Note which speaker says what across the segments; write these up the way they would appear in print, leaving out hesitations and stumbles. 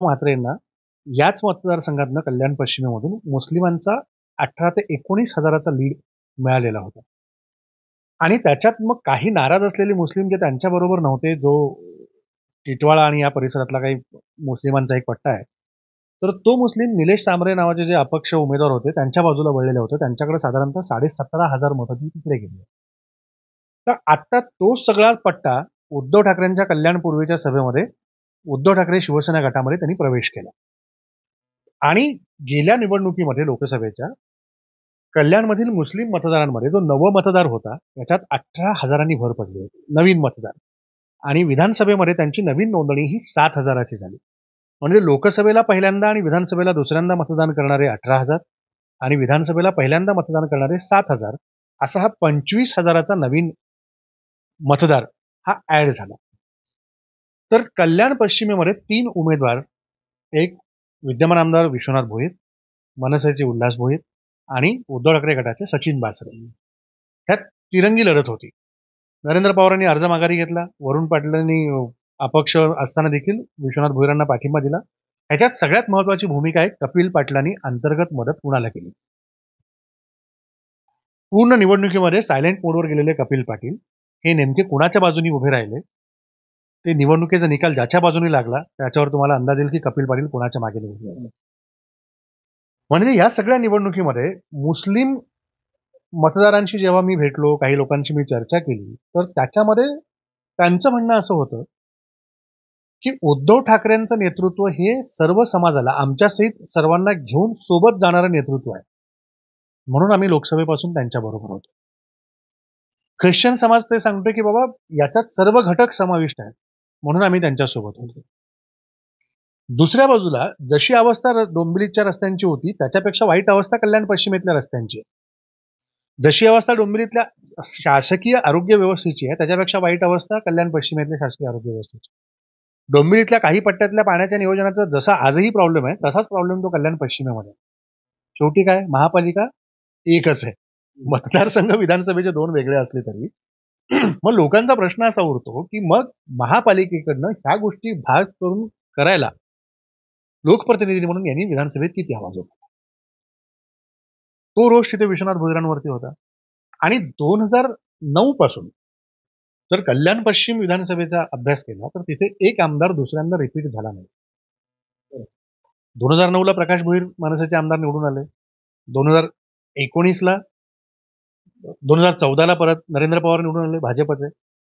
Speaker 1: म्हात्रेंना याच मतदारसंघातनं कल्याण पश्चिमेमधून मुस्लिमांचा 18 ते 19 हजाराचा लीड मिळालेला होता. आणि त्याच्यात मग काही नाराज असलेले मुस्लिम जे त्यांच्याबरोबर नव्हते, जो टिटवाळा आणि या परिसरातला काही मुस्लिमांचा एक पट्टा आहे, तर तो मुस्लिम निलेश सांबरे नावाचे जे अपक्ष उमेदवार होते त्यांच्या बाजूला वळलेले होते. त्यांच्याकडे साधारणतः 17,500 मतं ती तिकडे गेली. तर आता तो सगळा पट्टा उद्धव ठाकरेंच्या कल्याण पूर्वीच्या सभेमध्ये उद्धव ठाकरे शिवसेना गटामध्ये त्यांनी प्रवेश केला. आणि गेल्या निवडणुकीमध्ये लोकसभेच्या कल्याणमधील मुस्लिम मतदारांमध्ये जो मतदार होता त्याच्यात 18,000 भर पडली होती, नवीन मतदार. आणि विधानसभेमध्ये त्यांची नवीन नोंदणी ही 7,000ची झाली. म्हणजे लोकसभेला पहिल्यांदा आणि विधानसभेला दुसऱ्यांदा मतदान करणारे 18,000 आणि विधानसभेला पहिल्यांदा मतदान करणारे 7,000, असा हा 25,000चा नवीन मतदार हा ऍड झाला. तर कल्याण पश्चिमेमध्ये 3 उमेदवार, एक विद्यमान आमदार विश्वनाथ भोईर, मनसेचे उल्हास भोईर आणि उद्धव ठाकरे गटाचे सचिन बासरे, ह्यात तिरंगी लढत होती. नरेंद्र पवारांनी अर्ज माघारी घेतला, वरुण पाटलांनी अपक्ष असताना देखील विश्वनाथ भोईरांना पाठिंबा दिला. ह्याच्यात सगळ्यात महत्वाची भूमिका आहे कपिल पाटलांनी अंतर्गत मदत कुणाला केली. पूर्ण निवडणुकीमध्ये सायलेंट मोडवर गेलेले कपिल पाटील हे नेमके कुणाच्या बाजूनी उभे राहिले, ते निवडणुकीचा निकाल ज्याच्या बाजूने लागला त्याच्यावर तुम्हाला अंदाज येईल की कपिल पाटील कोणाच्या मागे निवडून लागले. म्हणजे या सगळ्या निवडणुकीमध्ये मुस्लिम मतदारांशी जेव्हा मी भेटलो, काही लोकांशी मी चर्चा केली, तर त्याच्यामध्ये त्यांचं म्हणणं असं होतं की उद्धव ठाकरेंचं नेतृत्व हे सर्व समाजाला, आमच्यासहित सर्वांना घेऊन सोबत जाणारं नेतृत्व आहे, म्हणून आम्ही लोकसभेपासून त्यांच्या बरोबर होतो. ख्रिश्चन समाज ते सांगतो की बाबा याच्यात सर्व घटक समाविष्ट आहेत, म्हणून आम्ही त्यांच्यासोबत होतो. दुसऱ्या बाजूला जशी अवस्था डोंबिवलीच्या रस्त्यांची होती त्याच्यापेक्षा वाईट अवस्था कल्याण पश्चिमेतल्या रस्त्यांची आहे. जशी अवस्था डोंबिवलीतल्या शासकीय आरोग्य व्यवस्थेची आहे त्याच्यापेक्षा वाईट अवस्था कल्याण पश्चिमेतल्या शासकीय आरोग्य व्यवस्थेची. डोंबिवलीतल्या काही पट्ट्यातल्या पाण्याच्या नियोजनाचा जसा आजही प्रॉब्लेम आहे तसाच प्रॉब्लेम तो कल्याण पश्चिमेमध्ये. शेवटी काय, महापालिका एकच आहे, मतदारसंघ विधानसभेचे 2 वेगळे असले तरी. मग लोकांचा प्रश्न असा उरतो की मग महापालिकेकडनं ह्या गोष्टी भाग करून करायला लोकप्रतिनिधी म्हणून यांनी विधानसभेत किती आवाज होता. तो रोष तिथे विश्वनाथ भोईरांवरती होता. आणि 2009 पासून जर कल्याण पश्चिम विधानसभेचा अभ्यास केला तर तिथे एक आमदार दुसऱ्यांदा रिपीट झाला नाही. 2009 ला प्रकाश भोईर मनसेचे आमदार निवडून आले, 2019ला 2014 ला परत नरेंद्र पवार निवडून आले भाजपचे,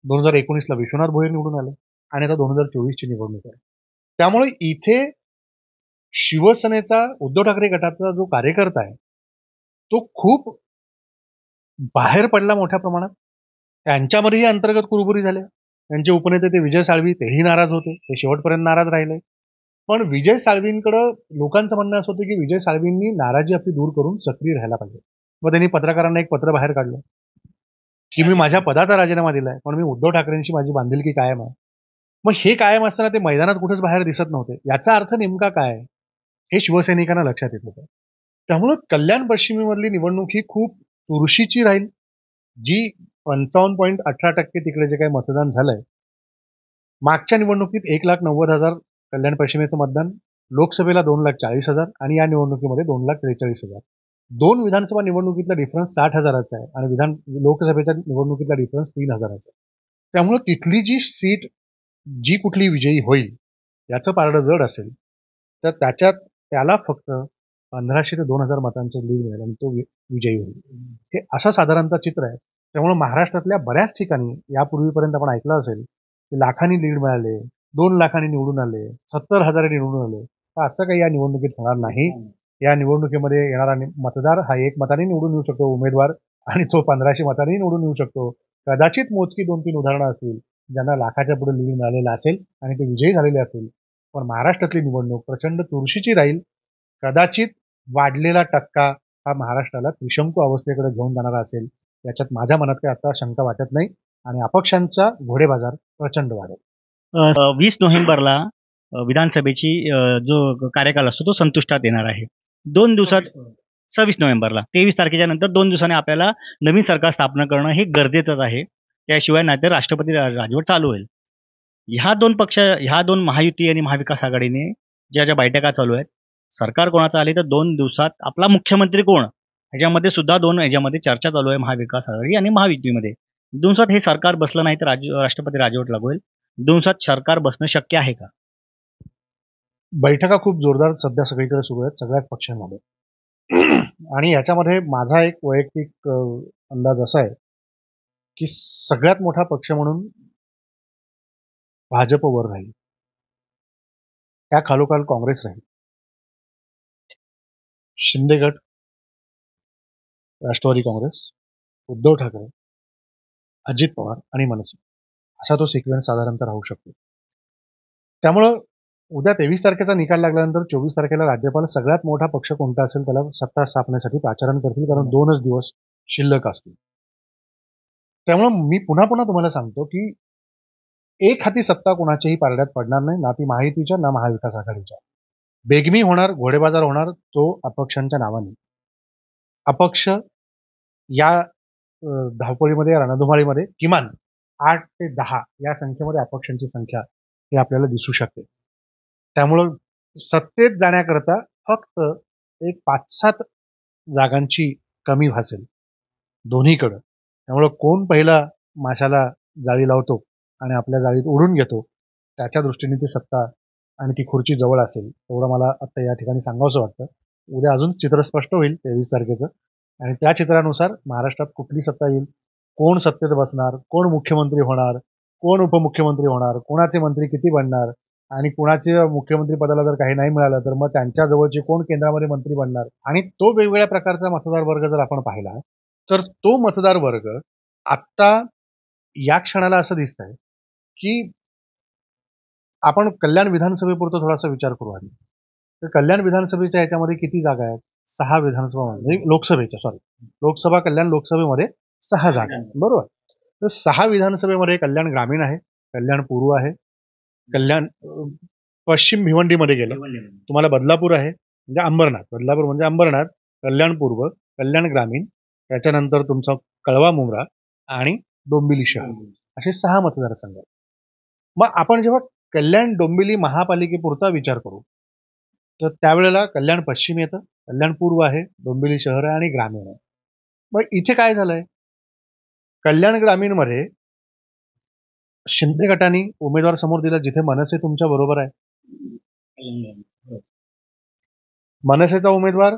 Speaker 1: 2019ला विश्वनाथ भोईर निवडून आले आणि आता 2024ची निवडणूक आहे. त्यामुळे इथे शिवसेनेचा, उद्धव ठाकरे गटाचा जो कार्यकर्ता आहे तो खूप बाहेर पडला मोठ्या प्रमाणात. त्यांच्यामध्येही अंतर्गत कुरबुरी झाल्या. त्यांचे उपनेते ते विजय साळवी तेही नाराज होते, ते शेवटपर्यंत नाराज राहिले. पण विजय साळवींकडं लोकांचं म्हणणं असं होतं की विजय साळवींनी नाराजी आपली दूर करून सक्रिय राहायला पाहिजे. मग त्यांनी पत्रकारांना एक पत्र बाहेर काढलं की मी माझ्या पदाचा राजीनामा दिलाय पण मी उद्धव ठाकरेंशी माझी बांधिलकी कायम आहे. मग हे कायम असताना ते मैदानात कुठेच बाहेर दिसत नव्हते. याचा अर्थ नेमका काय हे शिवसैनिकांना लक्षात येत होतं. त्यामुळं कल्याण पश्चिमेमधली निवडणूक ही खूप चुरशीची राहील. जी 55.18% तिकडे जे काही मतदान झालंय, मागच्या निवडणुकीत 1,90,000 कल्याण पश्चिमेचं मतदान, लोकसभेला 2,40,000 आणि या निवडणुकीमध्ये 2,43,000. 2 विधानसभा निवडणुकीतला डिफरन्स 60,000चा आहे आणि लोकसभेच्या निवडणुकीतला डिफरन्स 3,000चा आहे. त्यामुळे तिथली जी सीट जी कुठली विजयी होईल याचं पारडं जड असेल तर त्याला फक्त 1,500 ते 2,000 मतांचं लीड मिळेल आणि तो विजयी होईल. हे असं साधारणतः चित्र आहे. त्यामुळे महाराष्ट्रातल्या बऱ्याच ठिकाणी यापूर्वीपर्यंत आपण ऐकलं असेल की लाखांनी लीड मिळाले, 2 लाखांनी निवडून आले, 70,000 निवडून आले. तर असं काही या निवडणुकीत होणार नाही. या निवडणुकीमध्ये येणारा मतदार हा 1 मताने निवडून येऊ शकतो उमेदवार, आणि तो 1,500 मतांनी निवडून येऊ शकतो. कदाचित मोजकी 2-3 उदाहरणं असतील ज्यांना लाखाच्या पुढे लीड मिळालेला असेल आणि ते विजयी झालेले असतील. पण महाराष्ट्रातली निवडणूक प्रचंड चुरशीची राहील. कदाचित वाढलेला टक्का हा महाराष्ट्राला त्रिशंकू अवस्थेकडे घेऊन जाणारा असेल, याच्यात माझ्या मनात काही आता शंका वाटत नाही. आणि अपक्षांचा घोडेबाजार प्रचंड वाढेल.
Speaker 2: 20 नोव्हेंबरला विधानसभेची जो कार्यकाल असतो तो संपुष्टात येणार आहे. 2 दिवसात 26 नोव्हेंबरला 23 तारखेच्या नंतर 2 दिवसांनी आपल्याला नवीन सरकार स्थापना करणं हे गरजेचंच आहे. त्याशिवाय नाहीतर राष्ट्रपती राजवट चालू होईल. ह्या 2 महायुती आणि महाविकास आघाडीने ज्या ज्या बैठका चालू आहेत, सरकार कोणाचं आले तर 2 दिवसात आपला मुख्यमंत्री कोण ह्याच्यामध्ये सुद्धा 2 ह्याच्यामध्ये चर्चा चालू आहे महाविकास आघाडी आणि महायुतीमध्ये. 2 दिवसात हे सरकार बसलं नाही तर राष्ट्रपती राजवट लागू होईल. 2 दिवसात सरकार बसणं शक्य आहे का?
Speaker 1: बैठका खूप जोरदार सध्या सगळीकडे सुरू आहेत सगळ्याच पक्षांमध्ये. आणि याच्यामध्ये माझा एक वैयक्तिक अंदाज असा आहे की सगळ्यात मोठा पक्ष म्हणून भाजप वर राहील, त्या खालोखाल काँग्रेस राहील, शिंदे गट, राष्ट्रवादी काँग्रेस, उद्धव ठाकरे, अजित पवार आणि मनसे असा तो सिक्वेन्स साधारणतः राहू शकतो. त्यामुळं उद्या 23 तारखेचा निकाल लागल्यानंतर 24 तारखेला राज्यपाल सगळ्यात मोठा पक्ष कोणता असेल त्याला सत्ता स्थापनेसाठी पाचारण करतील, कारण 2च दिवस शिल्लक असतील. त्यामुळं मी पुन्हा पुन्हा तुम्हाला सांगतो की एक हाती सत्ता कोणाच्याही पारड्यात पडणार नाही, ना ती महायुतीच्या ना महाविकास आघाडीच्या. बेगमी होणार, घोडेबाजार होणार तो अपक्षांच्या नावाने. अपक्ष या धावपळीमध्ये, रणधुमाळीमध्ये किमान 8 ते 10 या संख्येमध्ये अपक्षांची संख्या ही आपल्याला दिसू शकते. त्यामुळं सत्तेत जाण्याकरता फक्त एक 5-7 जागांची कमी भासेल दोन्हीकडं. त्यामुळं कोण पहिला माशाला जाळी लावतो आणि आपल्या जाळीत उडून घेतो त्याच्या दृष्टीने ती सत्ता आणि ती खुर्ची जवळ असेल एवढं मला आता या ठिकाणी सांगावंसं वाटतं. उद्या अजून चित्र स्पष्ट होईल 23 तारखेचं, आणि त्या चित्रानुसार महाराष्ट्रात कुठली सत्ता येईल, कोण सत्तेत बसणार, कोण मुख्यमंत्री होणार, कोण उपमुख्यमंत्री होणार, कोणाचे मंत्री किती बनणार, आणि कुणाच्या मुख्यमंत्री पदाला जर काही नाही मिळालं तर मग त्यांच्या जवळचे कोण केंद्रामध्ये मंत्री बनणार. आणि तो वेगवेगळ्या प्रकारचा मतदार वर्ग जर आपण पाहिला तर तो मतदार वर्ग आत्ता या क्षणाला असं दिसतंय की आपण कल्याण विधानसभेपुरतं थोडासा विचार करू आधी. तर कल्याण विधानसभेच्या याच्यामध्ये किती जागा आहेत? 6 विधानसभा म्हणजे लोकसभा कल्याण लोकसभेमध्ये 6 जागा आहेत, बरोबर. तर 6 विधानसभेमध्ये कल्याण ग्रामीण आहे, कल्याण पूर्व आहे, कल्याण पश्चिम भिवंडीमध्ये गेलं तुम्हाला बदलापूर आहे, म्हणजे बदलापूर म्हणजे अंबरनाथ, कल्याण पूर्व, कल्याण ग्रामीण, त्याच्यानंतर तुमचा कळवा मुंब्रा आणि डोंबिवली शहर, असे 6 मतदारसंघ आहेत. मग आपण जेव्हा कल्याण डोंबिवली महापालिकेपुरता विचार करू तर त्यावेळेला कल्याण पश्चिम येतं, कल्याण पूर्व आहे, डोंबिवली शहर आहे आणि ग्रामीण आहे. मग इथे काय झालंय, कल्याण ग्रामीणमध्ये शिंदे गटाने उमेदवार समोर दिला, जिथे मनसे तुमच्या बरोबर आहे. मनसेचा उमेदवार,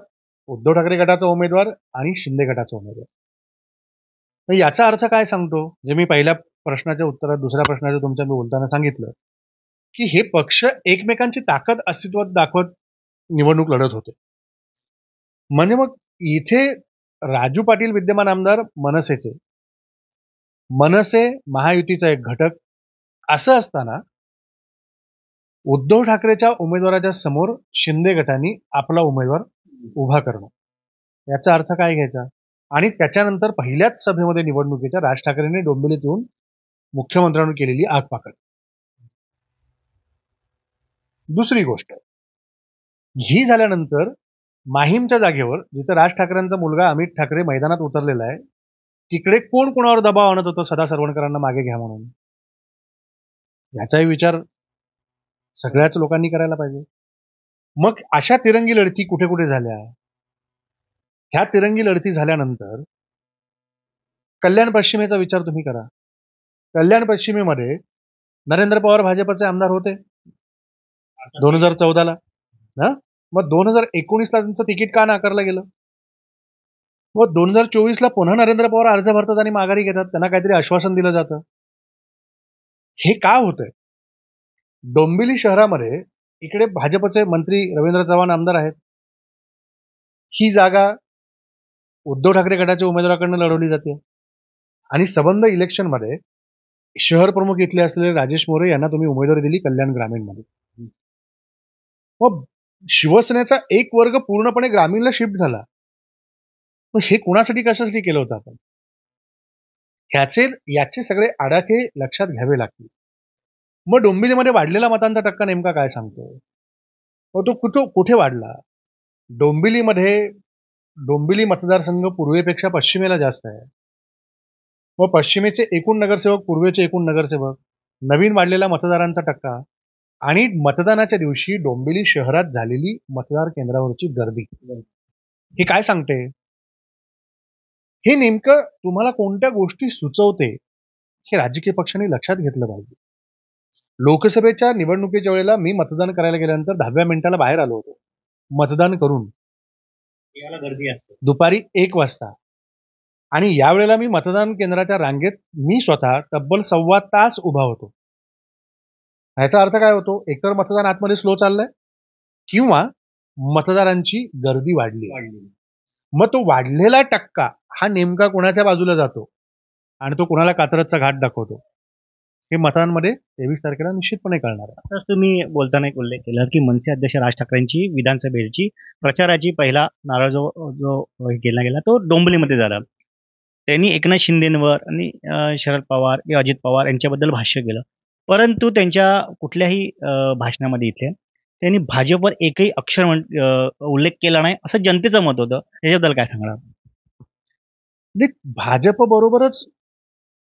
Speaker 1: उद्धव ठाकरे गटाचा उमेदवार आणि शिंदे गटाचा उमेदवार. तर याचा अर्थ काय सांगतो, जे मी पहिल्या प्रश्नाच्या उत्तरात दुसऱ्या प्रश्नाच्या तुमच्या मी बोलताना सांगितलं की हे पक्ष एकमेकांची ताकद अस्तित्वात दाखवत निवडणूक लढत होते. म्हणजे मग इथे राजू पाटील विद्यमान आमदार मनसेचे, मनसे महायुतीचा एक घटक असं असताना उद्धव ठाकरेच्या उमेदवाराच्या समोर शिंदे गटाने आपला उमेदवार उभा करणं, याचा अर्थ काय घ्यायचा. आणि त्याच्यानंतर पहिल्याच सभेमध्ये निवडणुकीच्या राज ठाकरेंनी डोंबिवलीत येऊन मुख्यमंत्र्यांवर केलेली आगपाखड. दुसरी गोष्ट ही झाल्यानंतर माहीमच्या जागेवर जिथं राज ठाकरेंचा मुलगा अमित ठाकरे मैदानात उतरलेला आहे, तिकडे कोण कोणावर दबाव आणत होतं सदा सरवणकरांना मागे घ्या म्हणून, याचाही विचार सगळ्याच लोकांनी करायला पाहिजे. मग अशा तिरंगी लढती कुठे कुठे झाल्या. ह्या तिरंगी लढती झाल्यानंतर कल्याण पश्चिमेचा विचार तुम्ही करा. कल्याण पश्चिमेमध्ये नरेंद्र पवार भाजपचे आमदार होते 2014ला. मग 2019ला त्यांचं तिकीट का नाकारलं गेलं. मग 2024ला पुन्हा नरेंद्र पवार अर्ज भरतात आणि माघारी घेतात, त्यांना काहीतरी आश्वासन दिलं जातं. हे का होतंय. डोंबिवली शहरामध्ये इकडे भाजपचे मंत्री रवींद्र चव्हाण आमदार आहेत. ही जागा उद्धव ठाकरे गटाच्या उमेदवाराकडनं लढवली जाते आणि संबंध इलेक्शनमध्ये शहर प्रमुख इथले असलेले राजेश मोरे यांना तुम्ही उमेदवारी दिली कल्याण ग्रामीणमध्ये. मग शिवसेनेचा एक वर्ग पूर्णपणे ग्रामीणला शिफ्ट झाला. मग हे कुणासाठी कशासाठी केलं होतं आपण, याचे सगळे आडाखे लक्षात घ्यावे लागतील. मग डोंबिवलीमध्ये वाढलेला मतांचा टक्का नेमका काय सांगतो. मग तो कुठे वाढला. डोंबिवली मतदारसंघ पूर्वेपेक्षा पश्चिमेला जास्त आहे. मग पश्चिमेचे एकूण नगरसेवक, पूर्वेचे एकूण नगरसेवक, नवीन वाढलेला मतदारांचा टक्का, आणि मतदानाच्या दिवशी डोंबिवली शहरात झालेली मतदार केंद्रावरची गर्दी हे काय सांगते? हे नेमकं तुम्हाला कोणत्या गोष्टी सुचवते हे राजकीय पक्षांनी लक्षात घेतलं पाहिजे. लोकसभेच्या निवडणुकीच्या वेळेला मी मतदान करायला गेल्यानंतर 10व्या मिनिटाला बाहेर आलो होतो मतदान करून
Speaker 2: याला गर्दी असते.
Speaker 1: दुपारी 1 वाजता. आणि यावेळेला मी मतदान केंद्राच्या रांगेत मी स्वतः तब्बल 1.25 तास उभा होतो. ह्याचा अर्थ काय होतो? एकतर मतदान आतमध्ये स्लो चाललंय किंवा मतदारांची गर्दी वाढली. मग तो वाढलेला टक्का हा नेमका कोणाच्या बाजूला जातो आणि तो कोणाला कात्रजचा घाट दाखवतो हे मतदानमध्ये 23 तारखेला निश्चितपणे कळणार आहे.
Speaker 2: आताच तुम्ही बोलताना एक उल्लेख केला की मनसे अध्यक्ष राज ठाकरेंची विधानसभेची प्रचाराची पहिला नारा जो जो हे केला गेला तो डोंबिवलीमध्ये झाला. त्यांनी एकनाथ शिंदेंवर आणि शरद पवार किंवा अजित पवार यांच्याबद्दल भाष्य केलं. परंतु त्यांच्या कुठल्याही भाषणामध्ये इथे त्यांनी भाजपवर एकही अक्षर उल्लेख केला नाही असं जनतेचं मत होतं. याच्याबद्दल काय सांगणार?
Speaker 1: नाही, भाजप बरोबरच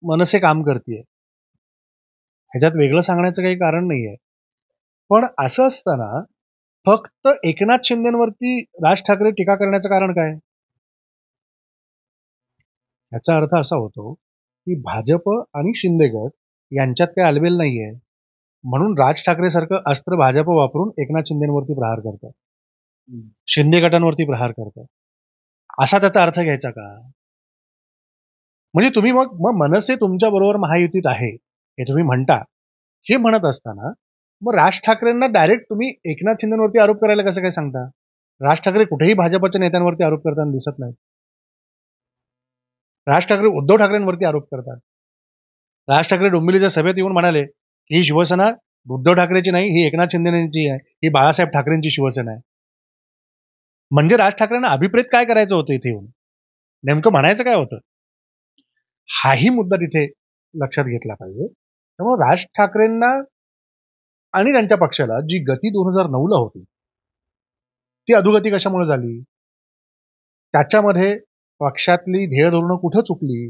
Speaker 1: मनसे काम करते. ह्याच्यात वेगळं सांगण्याचं काही कारण नाहीये. पण असं असताना फक्त एकनाथ शिंदेवरती राज ठाकरे टीका करण्याचं कारण काय? याचा अर्थ असा होतो की भाजप आणि शिंदे गट यांच्यात काही आलबेल नाहीये. म्हणून राज ठाकरे सारखं अस्त्र भाजप वापरून एकनाथ शिंदेवरती प्रहार करतात, शिंदे गटांवरती प्रहार करतात. असा त्याचा अर्थ घ्यायचा का? म्हणजे तुम्ही मग मनसे तुमच्या बरोबर महायुतीत आहे हे तुम्ही म्हणता. हे म्हणत असताना मग राज ठाकरेंना डायरेक्ट तुम्ही एकनाथ शिंदेवरती आरोप करायला कसं काय सांगता? राज ठाकरे कुठेही भाजपच्या नेत्यांवरती आरोप करताना दिसत नाहीत. राज ठाकरे उद्धव ठाकरेंवरती आरोप करतात. राज ठाकरे डोंबिवलीच्या सभेत येऊन म्हणाले की ही शिवसेना उद्धव ठाकरेची नाही, ही एकनाथ शिंदेची आहे, ही बाळासाहेब ठाकरेंची शिवसेना आहे. म्हणजे राज ठाकरेंना अभिप्रेत काय करायचं होतं इथे येऊन? नेमकं म्हणायचं काय होतं? हाही मुद्दा तिथे लक्षात घेतला पाहिजे. त्यामुळे राज ठाकरेंना आणि त्यांच्या पक्षाला जी गती 2009 ला होती ती अधोगती कशामुळे झाली? त्याच्यामध्ये पक्षातली ध्येय धोरणं कुठं चुकली?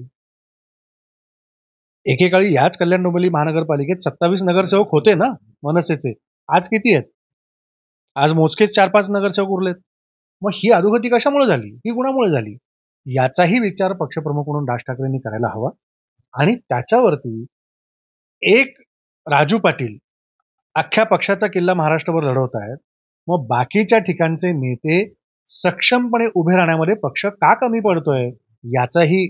Speaker 1: एकेकाळी याच कल्याण डोंबिवली महानगरपालिकेत 27 नगरसेवक होते ना मनसेचे. आज किती आहेत? आज मोजकेच 4-5 नगरसेवक उरलेत. मग ही अधोगती कशामुळे झाली? ही कुणामुळे झाली? याचाही विचार पक्षप्रमुख म्हणून राज ठाकरेंनी करायला हवा. आणि त्याच्यावरती एक राजू पाटील अख्ख्या पक्षाचा किल्ला महाराष्ट्रभर लढवत आहेत. मग बाकीच्या ठिकाणचे नेते सक्षमपणे उभे राहण्यामध्ये पक्ष का कमी पडतोय याचाही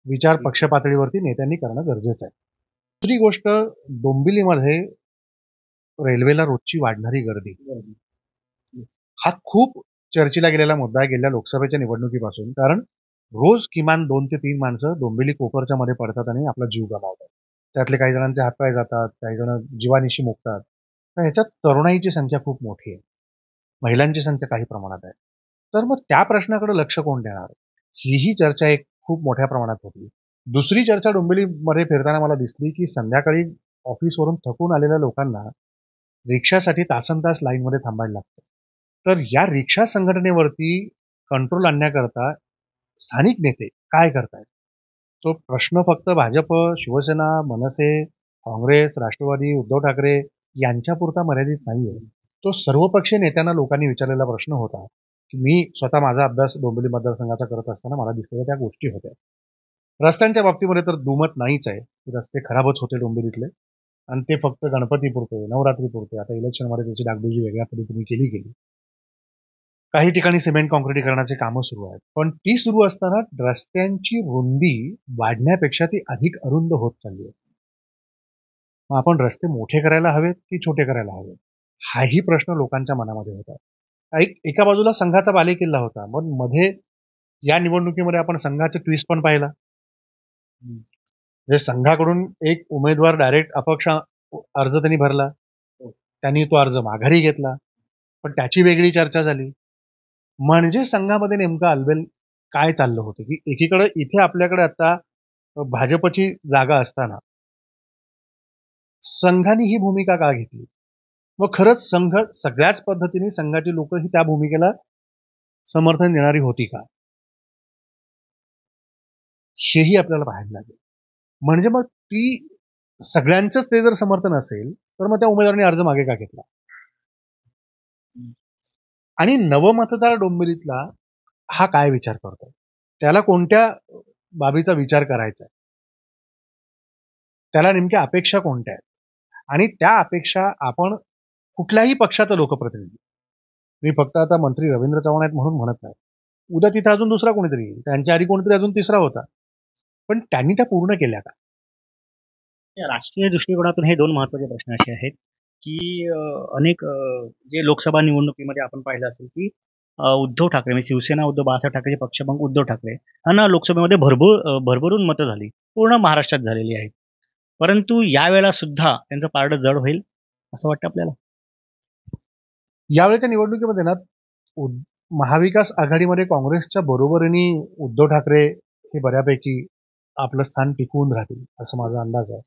Speaker 1: विचार पक्ष पातळीवरती नेत्यांनी करणं गरजेचं आहे. दुसरी गोष्ट, डोंबिवलीमध्ये रेल्वेला रोजची वाढणारी गर्दी हा खूप चर्चेला गेलेला मुद्दा आहे गेल्या लोकसभेच्या निवडणुकीपासून. कारण रोज किमान 2 ते 3 माणसं डोंबिवली कोपरच्या मध्ये पडतात आणि आपला जीव गमावतात. त्यातले काही जणांचे हातपाय जातात, काही जण जीवानिशी मुकतात. तर ह्याच्यात तरुणाईची संख्या खूप मोठी आहे, महिलांची संख्या काही प्रमाणात आहे. तर मग त्या प्रश्नाकडे लक्ष कोण देणार? ही चर्चा एक खूप मोठ्या प्रमाणात होती. दुसरी चर्चा डोंबिवलीमध्ये फिरताना मला दिसली की संध्याकाळी ऑफिसवरून थकून आलेल्या लोकांना रिक्षासाठी तासनतास लाईनमध्ये थांबायला लागतं. तर या रिक्षा संघटनेवरती कंट्रोल आणण्याकरता स्थानिक नेते काय करतायत? तो प्रश्न फक्त भाजप, शिवसेना, मनसे, काँग्रेस, राष्ट्रवादी, उद्धव ठाकरे यांच्यापुरता मर्यादित नाहीये. तो सर्वपक्षीय नेत्यांना लोकांनी विचारलेला प्रश्न होता की मी स्वतः माझा अभ्यास डोंबिवली मतदारसंघाचा करत असताना मला दिसलेल्या त्या गोष्टी होत्या. रस्त्यांच्या बाबतीमध्ये तर दुमत नाहीच आहे. रस्ते खराबच होते डोंबिवलीतले आणि ते फक्त गणपतीपुरते, नवरात्रीपुरते. आता इलेक्शनमध्ये त्याची डागडुजी वेगळ्या पद्धतीने केली. काही ठिकाणी सिमेंट काँक्रिटीकरणाचे कामं सुरू आहेत. पण ती सुरू असताना रस्त्यांची रुंदी वाढण्यापेक्षा ती अधिक अरुंद होत चालली आहे. मग आपण रस्ते मोठे करायला हवेत की छोटे करायला हवेत? हाही प्रश्न लोकांच्या मनामध्ये होता. एका बाजूला संघाचा बालेकिल्ला होता. मग मध्ये या निवडणुकीमध्ये आपण संघाचे ट्विस्ट पण पाहिला. म्हणजे संघाकडून एक उमेदवार डायरेक्ट अपक्ष अर्ज त्यांनी भरला. त्यांनी तो अर्ज माघारी घेतला. पण त्याची वेगळी चर्चा झाली. म्हणजे संघामध्ये नेमकं अलबेल काय चाललं होतं की एकीकडे इथे आपल्याकडे आता भाजपची जागा असताना संघाने ही भूमिका का घेतली? मग खरंच संघ सगळ्याच पद्धतीने संघाची लोक ही त्या भूमिकेला समर्थन देणारी होती का? हेही आपल्याला पाहायला लागेल. म्हणजे मग ती सगळ्यांचंच ते जर समर्थन असेल तर मग त्या उमेदवारांनी अर्ज मागे का घेतला? आणि नवमतदार डोंबिवलीतला हा काय विचार करतोय? त्याला कोणत्या बाबीचा विचार करायचा आहे? त्याला नेमक्या अपेक्षा कोणत्या आहेत? आणि त्या अपेक्षा आपण कुठल्याही पक्षाचा लोकप्रतिनिधी, मी फक्त आता मंत्री रवींद्र चव्हाण आहेत म्हणून म्हणत नाही. उद्या तिथे अजून दुसरा कोणीतरी येईल. त्यांच्या आधी कोणीतरी अजून तिसरा होता. पण त्यांनी त्या पूर्ण केल्या का?
Speaker 2: या राष्ट्रीय दृष्टिकोनातून हे 2 महत्त्वाचे प्रश्न असे आहेत, की अनेक जे लोकसभा निवडणुकीमध्ये आपण पाहिलं असेल, की उद्धव ठाकरे म्हणजे शिवसेना उद्धव बाळासाहेब ठाकरेचे पक्षप्रमुख उद्धव ठाकरे यांना लोकसभेमध्ये भरभरून मतं झाली. पूर्ण महाराष्ट्रात झालेली आहेत. परंतु यावेळेला सुद्धा त्यांचं पारडं जड होईल असं वाटतं आपल्याला.
Speaker 1: यावेळेच्या निवडणुकीमध्ये ना महाविकास आघाडीमध्ये काँग्रेसच्या बरोबरीने उद्धव ठाकरे हे बऱ्यापैकी आपलं स्थान टिकवून राहतील असं माझा अंदाज आहे.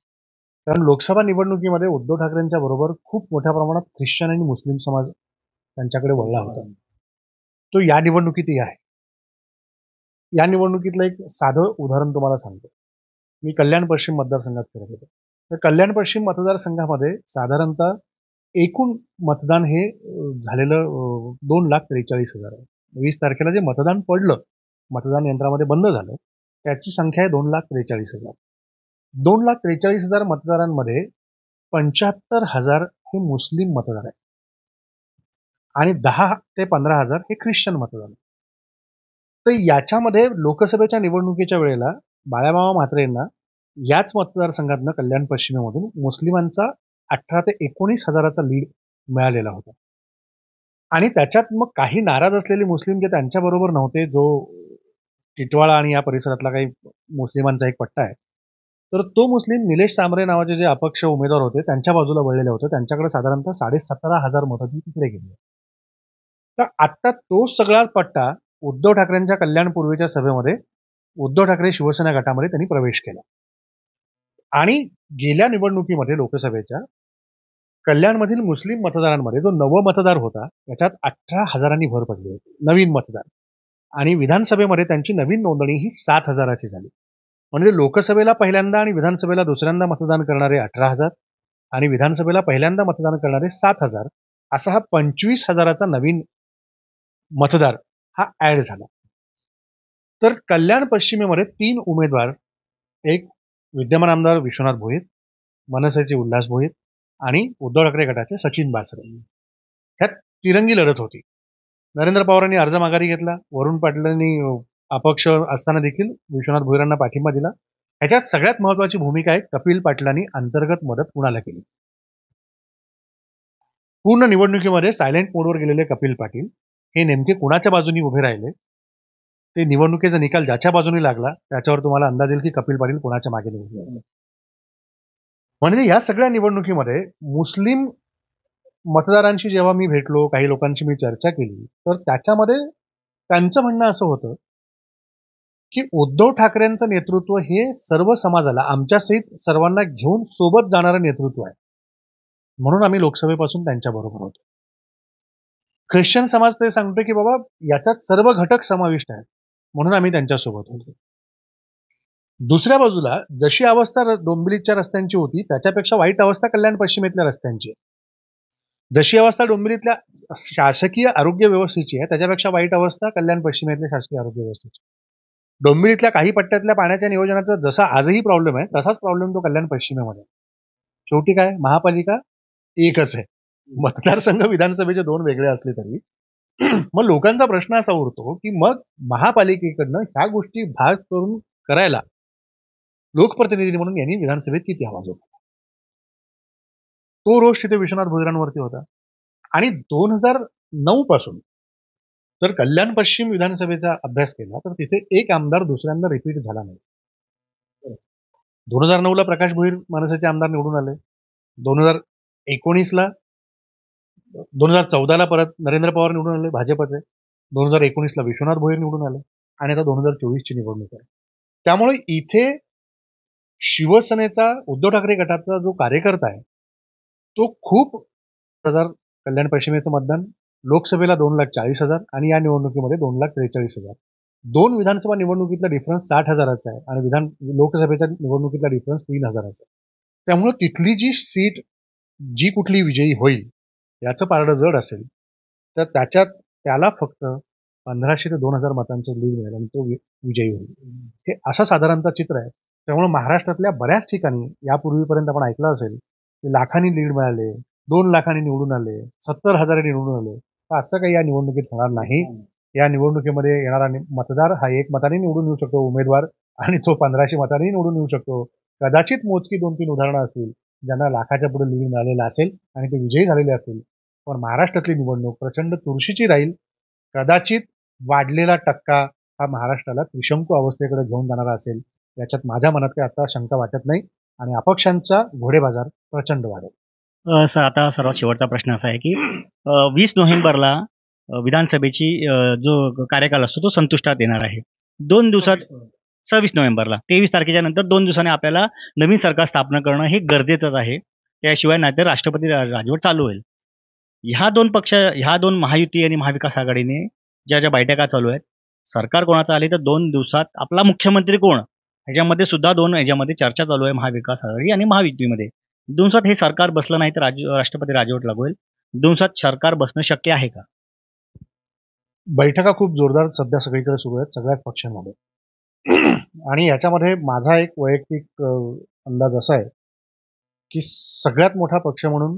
Speaker 1: कारण लोकसभा निवडणुकीमध्ये उद्धव ठाकरेंच्या बरोबर खूप मोठ्या प्रमाणात ख्रिश्चन आणि मुस्लिम समाज त्यांच्याकडे वळला होता. तो या निवडणुकीतही आहे. या निवडणुकीतलं एक साधं उदाहरण तुम्हाला सांगतो. मी कल्याण पश्चिम मतदारसंघात फिरत होतो. तर कल्याण पश्चिम मतदारसंघामध्ये साधारणतः एकूण मतदान हे झालेलं 2,43,000 आहे. 20 तारखेला जे मतदान पडलं, मतदान यंत्रामध्ये बंद झालं, त्याची संख्या आहे 2,43,000. 2,43,000 मतदारांमध्ये 75,000 हे मुस्लिम मतदार आहेत आणि 10 ते 15,000 हे ख्रिश्चन मतदार आहेत. तर याच्यामध्ये लोकसभेच्या निवडणुकीच्या वेळेला बाळामामा म्हात्रे यांना याच मतदारसंघातनं कल्याण पश्चिमेमधून मुस्लिमांचा 18 ते 19,000चा लीड मिळालेला होता. आणि त्याच्यात मग काही नाराज असलेले मुस्लिम जे त्यांच्याबरोबर नव्हते, जो टिटवाळा आणि या परिसरातला काही मुस्लिमांचा एक पट्टा आहे, तर तो मुस्लिम निलेश सांबरे नावाचे जे अपक्ष उमेदवार होते त्यांच्या बाजूला वळलेले होते. त्यांच्याकडे साधारणतः 17,500 मतं तिकडे गेली. तर आत्ता तो सगळा पट्टा उद्धव ठाकरेंच्या कल्याण पूर्वीच्या सभेमध्ये उद्धव ठाकरे शिवसेना गटामध्ये त्यांनी प्रवेश केला. आणि गेल्या निवडणुकीमध्ये लोकसभेच्या कल्याणमधील मुस्लिम मतदारांमध्ये जो नवमतदार होता त्याच्यात 18,000 भर पडली होती, नवीन मतदार. आणि विधानसभेमध्ये त्यांची नवीन नोंदणी ही 7,000ची झाली. म्हणजे लोकसभेला पहिल्यांदा आणि विधानसभेला दुसऱ्यांदा मतदान करणारे 18,000 आणि विधानसभेला पहिल्यांदा मतदान करणारे 7,000, असा हा 25,000चा नवीन मतदार हा ऍड झाला. तर कल्याण पश्चिमेमध्ये 3 उमेदवार, एक विद्यमान आमदार विश्वनाथ भोईर, मनसेचे उल्हास भोईर आणि उद्धव ठाकरे गटाचे सचिन बासरे, ह्यात तिरंगी लढत होती. नरेंद्र पवारांनी अर्ज माघारी घेतला. वरुण पाटलांनी अपक्ष असताना देखील विश्वनाथ भोईरांना पाठिंबा दिला. ह्याच्यात सगळ्यात महत्वाची भूमिका आहे कपिल पाटलांनी अंतर्गत मदत कुणाला केली. पूर्ण निवडणुकीमध्ये सायलेंट मोडवर गेलेले कपिल पाटील हे नेमके कुणाच्या बाजूनी उभे राहिले, ते निवडणुकीचा निकाल ज्याच्या बाजूने लागला त्याच्यावर तुम्हाला अंदाज येईल की कपिल पाटील कोणाच्या मागे निवडून आले. म्हणजे या सगळ्या निवडणुकीमध्ये मुस्लिम मतदारांशी जेव्हा मी भेटलो, काही लोकांशी मी चर्चा केली, तर त्याच्यामध्ये त्यांचं म्हणणं असं होतं की उद्धव ठाकरेंचं नेतृत्व हे सर्व समाजाला, आमच्यासहित सर्वांना घेऊन सोबत जाणारं नेतृत्व आहे. म्हणून आम्ही लोकसभेपासून त्यांच्या बरोबर होतो. ख्रिश्चन समाज ते सांगतो की बाबा याच्यात सर्व घटक समाविष्ट आहेत, म्हणून आम्ही त्यांच्यासोबत होतो. दुसऱ्या बाजूला जशी अवस्था डोंबिवलीच्या रस्त्यांची होती त्याच्यापेक्षा वाईट अवस्था कल्याण पश्चिमेतल्या रस्त्यांची आहे. जशी अवस्था डोंबिवलीतल्या शासकीय आरोग्य व्यवस्थेची आहे त्याच्यापेक्षा वाईट अवस्था कल्याण पश्चिमेतल्या शासकीय आरोग्य व्यवस्थेची. डोंबिवलीतल्या काही पट्ट्यातल्या पाण्याच्या नियोजनाचा जसा आजही प्रॉब्लेम आहे तसाच प्रॉब्लेम तो कल्याण पश्चिमेमध्ये. शेवटी काय, महापालिका एकच आहे. मतदारसंघ विधानसभेचे 2 वेगळे असले तरी मग लोकांचा प्रश्न असा उरतो की मग महापालिकेकडनं ह्या गोष्टी भाग करून करायला लोकप्रतिनिधी म्हणून यांनी विधानसभेत किती आवाज होता. तो रोष तिथे विश्वनाथ भोईरांवरती होता. आणि 2009 पासून जर कल्याण पश्चिम विधानसभेचा अभ्यास केला तर तिथे एक आमदार दुसऱ्यांदा रिपीट झाला नाही. 2009ला प्रकाश भोईर मनसेचे आमदार निवडून आले. 2019ला 2014ला परत नरेंद्र पवार निवडून आले भाजपचे. 2019ला विश्वनाथ भोईर निवडून आले आणि आता 2024ची निवडणूक आहे. त्यामुळे इथे शिवसेनेचा उद्धव ठाकरे गटाचा जो कार्यकर्ता आहे तो खूप कल्याण पश्चिमेचं मतदान लोकसभेला 2,40,000 आणि या निवडणुकीमध्ये 2,43,000. 2 विधानसभा निवडणुकीतला डिफरन्स 60,000चा आहे आणि लोकसभेच्या निवडणुकीतला डिफरन्स 3,000चा आहे. त्यामुळे तिथली जी सीट जी कुठली विजयी होईल याचं पारडं जड असेल तर त्याला फक्त 1500 ते 2000 मतांचं लीड मिळेल आणि तो विजयी होईल. हे असं साधारणतः चित्र आहे. त्यामुळे महाराष्ट्रातल्या बऱ्याच ठिकाणी यापूर्वीपर्यंत आपण ऐकलं असेल की लाखांनी लीड मिळाले, 2 लाखांनी निवडून आले, 70,000 निवडून आले. तर असं काही या निवडणुकीत होणार नाही. या निवडणुकीमध्ये येणारा मतदार हा 1 मताने निवडून येऊ शकतो उमेदवार, आणि तो 1500 मतांनी निवडून येऊ शकतो. कदाचित मोजकी 2-3 उदाहरणं असतील ज्यांना लाखाच्या पुढे लीड मिळालेला असेल आणि ते विजयी झालेले असतील. पण महाराष्ट्रातली निवडणूक प्रचंड चुरशीची राहील. कदाचित वाढलेला टक्का हा महाराष्ट्राला त्रिशंकू अवस्थेकडे घेऊन जाणारा असेल. याच्यात माझ्या मनात काही आता शंका वाटत नाही आणि अपक्षांचा घोडेबाजार प्रचंड वाढेल.
Speaker 2: आता सर्वात शेवटचा प्रश्न असा आहे की 20 नोव्हेंबरला विधानसभेची जो कार्यकाल असतो तो संपुष्टात येणार आहे. 2 दिवसात 26 नोव्हेंबरला 23 तारखेच्या नंतर 2 दिवसांनी आपल्याला नवीन सरकार स्थापना करणं हे गरजेचंच आहे. त्याशिवाय नाहीतर राष्ट्रपती राजवट चालू होईल. ह्या दोन महायुती आणि महाविकास आघाडीने ज्या बैठका चालू आहेत, सरकार कोणाचं आले तर 2 दिवसात आपला मुख्यमंत्री कोण ह्याच्यामध्ये सुद्धा ह्याच्यामध्ये चर्चा चालू आहे महाविकास आघाडी आणि महायुतीमध्ये. 2 दिवसात हे सरकार बसलं नाही तर राष्ट्रपती राजवट लागू होईल. 2 दिवसात सरकार बसणं शक्य आहे का?
Speaker 1: बैठका खूप जोरदार सध्या सगळीकडे सुरू आहेत सगळ्याच पक्षांमध्ये. आणि याच्यामध्ये माझा एक वैयक्तिक अंदाज असा आहे की सगळ्यात मोठा पक्ष म्हणून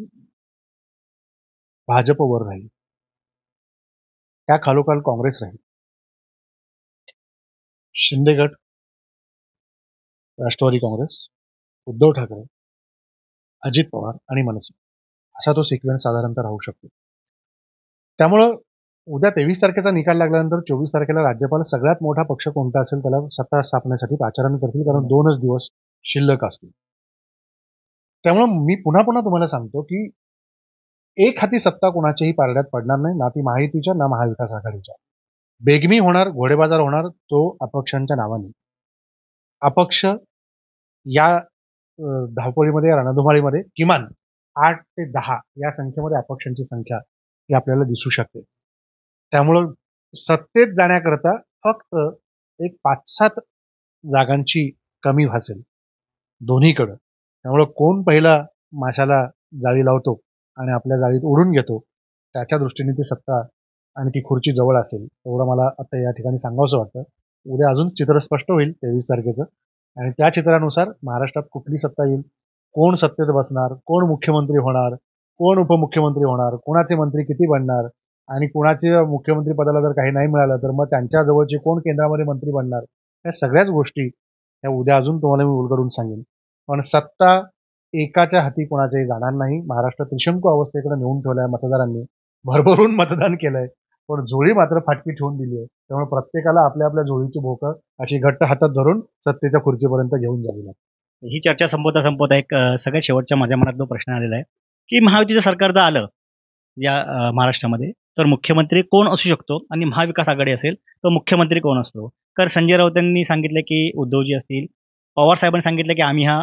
Speaker 1: भाजप वर राहील, त्या खालोखाल काँग्रेस राहील, शिंदे गट, राष्ट्रवादी काँग्रेस, उद्धव ठाकरे, अजित पवार आणि मनसे असा तो सिक्वेन्स साधारणतः राहू शकतो. त्यामुळं उद्या 23 तारखेचा निकाल लागल्यानंतर 24 तारखेला राज्यपाल सगळ्यात मोठा पक्ष कोणता असेल त्याला सत्ता स्थापनेसाठी पाचारण करतील, कारण 2च दिवस शिल्लक असतील. त्यामुळं मी पुन्हा पुन्हा तुम्हाला सांगतो की एक हाती सत्ता कोणाच्याही पारड्यात पडणार नाही, ना ती महायुतीच्या ना महाविकास आघाडीच्या. बेगमी होणार, घोडेबाजार होणार तो अपक्षांच्या नावाने. अपक्ष या धावपळीमध्ये, रणधुमाळीमध्ये किमान 8 ते 10 या संख्येमध्ये अपक्षांची संख्या ही आपल्याला दिसू शकते. त्यामुळं सत्तेत जाण्याकरता फक्त एक 5-7 जागांची कमी भासेल दोन्हीकडं. त्यामुळं कोण पहिला माशाला जाळी लावतो आणि आपल्या जाळीत ओढून घेतो त्याच्या दृष्टीने ती सत्ता आणि ती खुर्ची जवळ असेल एवढं मला आता या ठिकाणी सांगावंसं वाटतं. उद्या अजून चित्र स्पष्ट होईल 23 तारखेचं, आणि त्या चित्रानुसार महाराष्ट्रात कुठली सत्ता येईल, कोण सत्तेत बसणार, कोण मुख्यमंत्री होणार, कोण उपमुख्यमंत्री होणार, कोणाचे मंत्री किती बनणार, आणि कोणाच्या मुख्यमंत्री पदाला जर काही नाही मिळालं तर मग त्यांच्या जवळचे कोण केंद्रामध्ये मंत्री बनणार, या सगळ्याच गोष्टी या उद्या अजून तुम्हाला मी उलगडून सांगेन. पण सत्ता एकाच्या हाती कोणाच्याही जाणार नाही. महाराष्ट्र त्रिशंकू अवस्थेकडे नेऊन ठेवलाय मतदारांनी, भरभरून मतदान केलंय, पण झोळी मात्र फाटकी ठेवून दिली आहे. त्यामुळे प्रत्येकाला आपल्या आपल्या झोळीची भोकं अशी घट्ट हातात धरून सत्तेच्या खुर्चीपर्यंत घेऊन जावी लागते.
Speaker 2: ही चर्चा संपवता एक सगळ्यात शेवटच्या माझ्या मनात जो प्रश्न आलेला आहे की महायुतीचं सरकार जर आलं या महाराष्ट्रामध्ये तर मुख्यमंत्री कोण असू शकतो आणि महाविकास आघाडी असेल तर मुख्यमंत्री कोण असतो? कारण संजय राऊत यांनी सांगितलं की उद्धवजी असतील, पवार साहेबांनी सांगितलं की आम्ही ह्या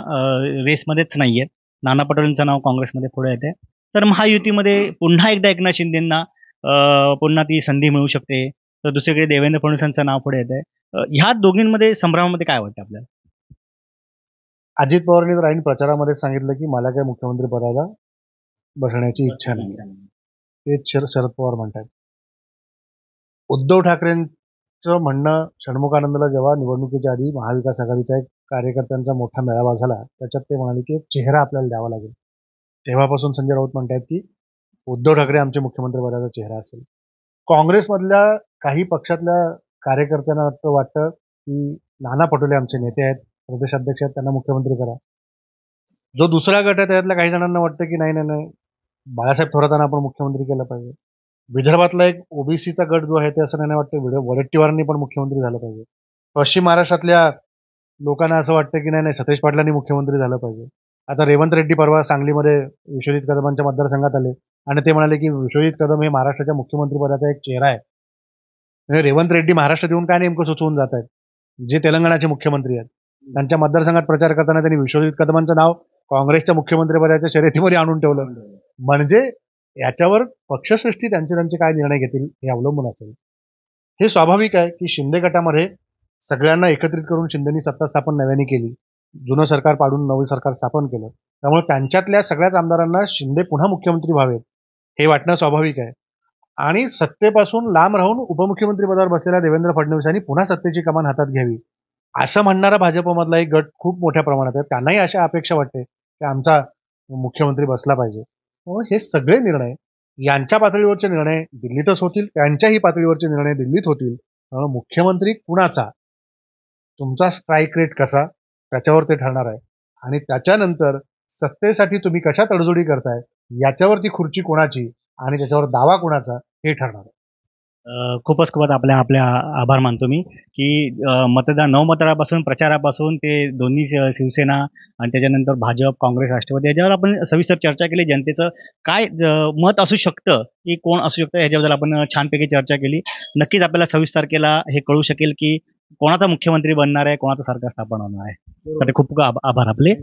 Speaker 2: रेसमध्येच नाही आहेत, नाना पटोलेंचं नाव काँग्रेसमध्ये पुढे येते, तर महायुतीमध्ये पुन्हा एकदा एकनाथ शिंदेंना पुन्हा ती संधी मिळू शकते, तर दुसरीकडे देवेंद्र फडणवीसांचं नाव पुढे येते. ह्या दोघींमध्ये संभ्रमामध्ये काय वाटतं आपल्याला?
Speaker 1: अजित पवारांनी तर ऐन प्रचारामध्ये सांगितलं की मला काय मुख्यमंत्री पदाला बसण्याची इच्छा नाही. तेच शरद पवार म्हणतात. उद्धव ठाकरेंचं म्हणणं, षण्मुखानंदला जेव्हा निवडणुकीच्या आधी महाविकास आघाडीचा एक कार्यकर्त्यांचा मोठा मेळावा झाला त्याच्यात ते म्हणाले की एक चेहरा आपल्याला द्यावा लागेल. तेव्हापासून संजय राऊत म्हणतात की उद्धव ठाकरे आमचे मुख्यमंत्री पदाचा चेहरा असेल. काँग्रेसमधल्या काही पक्षातल्या कार्यकर्त्यांना वाटतं की नाना पटोले आमचे नेते आहेत, प्रदेशाध्यक्ष आहेत, त्यांना मुख्यमंत्री करा. जो दुसरा गट आहे त्यातल्या काही जणांना वाटतं की नाही बाळासाहेब थोरातांना आपण मुख्यमंत्री केलं पाहिजे. विदर्भातला एक ओबीसीचा गट जो आहे ते असं नाही वाटतं वडेट्टीवारांनी पण मुख्यमंत्री झालं पाहिजे. पश्चिम महाराष्ट्रातल्या लोकांना असं वाटतं की नाही सतेज पाटलांनी मुख्यमंत्री झालं पाहिजे. आता रेवंत रेड्डी परवा सांगलीमध्ये विश्वजित कदमांच्या मतदारसंघात आले आणि ते म्हणाले की विश्वजित कदम हे महाराष्ट्राच्या मुख्यमंत्री पदाचा एक चेहरा आहे. म्हणजे रेवंत रेड्डी महाराष्ट्रात येऊन काय नेमकं सुचवून जात आहेत, जे तेलंगणाचे मुख्यमंत्री आहेत त्यांच्या मतदारसंघात प्रचार करताना त्यांनी विश्वजित कदमांचं नाव काँग्रेसच्या मुख्यमंत्रीपदाच्या शर्यतीमध्ये आणून ठेवलं. म्हणजे याच्यावर पक्षश्रेष्ठी त्यांचे काय निर्णय घेतील हे अवलंबून असेल. हे स्वाभाविक आहे की शिंदे गटामध्ये सगळ्यांना एकत्रित करून शिंदेनी सत्ता स्थापन नव्याने केली. जुनं सरकार पाडून नवं सरकार स्थापन केलं. त्यामुळे त्यांच्यातल्या सगळ्याच आमदारांना शिंदे पुन्हा मुख्यमंत्री व्हावेत हे वाटणं स्वाभाविक आहे. आणि सत्तेपासून लांब राहून उपमुख्यमंत्री पदावर बसलेल्या देवेंद्र फडणवीसांनी पुन्हा सत्तेची कमान हातात घ्यावी, असं म्हणणारा भाजपमधला एक गट खूप मोठ्या प्रमाणात आहे. त्यांनाही अशा अपेक्षा वाटते की आमचा मुख्यमंत्री बसला पाहिजे. त्यामुळे हे सगळे निर्णय यांच्या पातळीवरचे निर्णय दिल्लीतच होतील, त्यांच्याही पातळीवरचे निर्णय दिल्लीत होतील. त्यामुळे मुख्यमंत्री कुणाचा, तुमचा स्ट्राईक रेट कसा, त्याच्यावर ते ठरणार आहे. आणि त्याच्यानंतर सत्तेसाठी तुम्ही कशा तडजोडी करताय, याच्यावरती खुर्ची कोणाची आणि त्याच्यावर दावा कोणाचा हे ठरणार आहे.
Speaker 2: खूपच खूपच आपल्या आपल्या आभार मानतो मी की मतदान नवमतदारापासून प्रचारापासून ते दोन्ही शिवसेना आणि त्याच्यानंतर भाजप, काँग्रेस, राष्ट्रवादी याच्यावर आपण सविस्तर चर्चा केली. जनतेचं काय मत असू शकतं की कोण असू शकतं याच्याबद्दल आपण छानपैकी चर्चा केली. नक्कीच आपल्याला 26 तारखेला हे कळू शकेल की कोणाचा मुख्यमंत्री बनणार आहे, कोणाचं सरकार स्थापन होणार आहे. तर ते खूप खूप आभार आपले.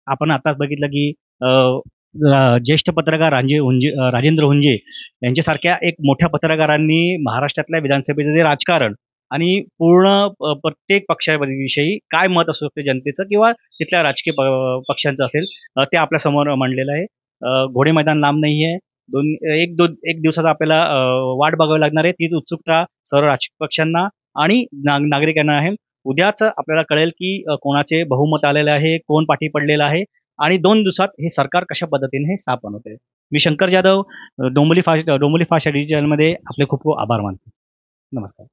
Speaker 2: आपण आताच बघितलं की ज्येष्ठ पत्रकार राजेंद्र हुंजे यांच्यासारख्या एक मोठ्या पत्रकारांनी महाराष्ट्रातल्या विधानसभेचं जे राजकारण आणि पूर्ण प्रत्येक पक्षाविषयी काय मत असू शकते जनतेचं किंवा तिथल्या राजकीय पक्षांचं असेल ते आपल्या समोर मांडलेलं आहे. घोडे मैदान लांब नाही आहे. एक दिवसाचा आपल्याला वाट बघावी लागणार आहे. तीच उत्सुकता सर्व राजकीय पक्षांना आणि नागरिकांना आहे. उद्याच आपल्याला कळेल की कोणाचे बहुमत आलेले आहे, कोण पाठी पडलेलं आहे आणि 2 दिवसात हे सरकार कशा पद्धतीने हे स्थापन होते. मी शंकर जाधव, डोंबिवली फास्ट डिजिटलमध्ये आपले खूप खूप आभार मानतो. नमस्कार.